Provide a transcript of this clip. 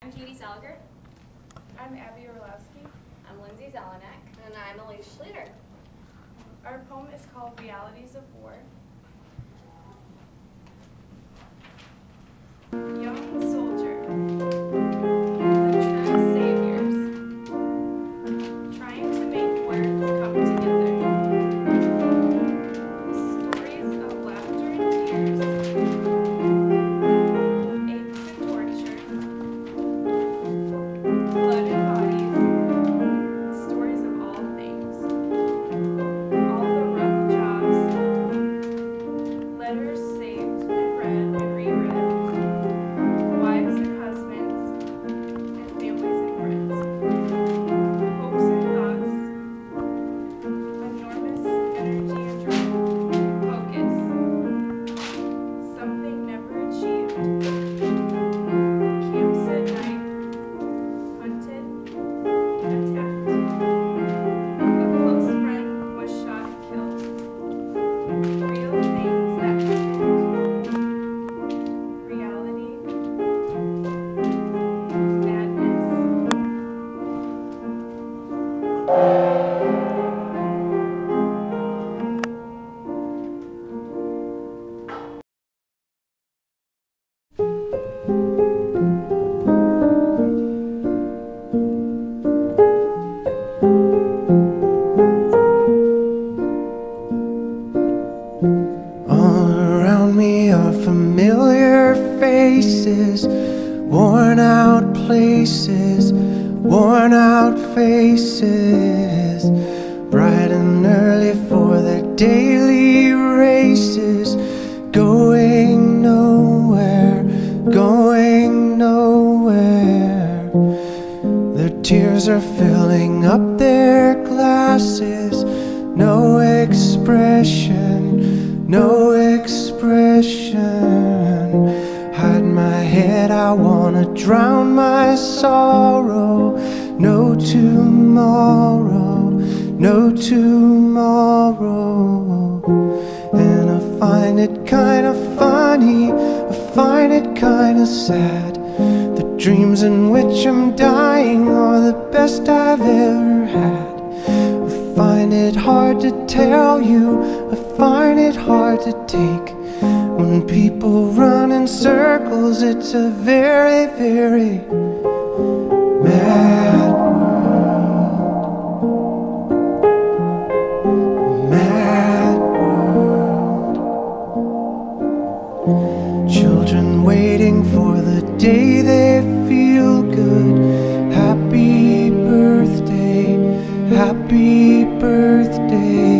I'm Katie Saliger. I'm Abby Orlowski. I'm Lindsay Zelenak. And I'm Elise Schluter. Our poem is called Realities of War. Young soldier, the true saviors, trying to make words come together. Stories of laughter and tears, aches and torture, blood and bodies, stories of all things. All the rough jobs, letters saved and read and reread, wives and husbands, and families and friends, hopes and thoughts, enormous energy and drive, focus, something never achieved, camps at night, hunted, attacked. A close friend was shot and killed. Real things that happened. Reality. Madness. All around me are familiar faces, worn out places, worn out faces, bright and early for their daily races, going nowhere, going nowhere. Their tears are filling up their glasses, no expression, no expression. Hide my head, I wanna drown my sorrow. No tomorrow, no tomorrow. And I find it kinda funny, I find it kinda sad. The dreams in which I'm dying are the best I've ever had. I find it hard to tell you, I find it hard to take. When people run in circles, it's a very, very mad world. Mad world. Children waiting for the day they feel good. Happy birthday, happy birthday.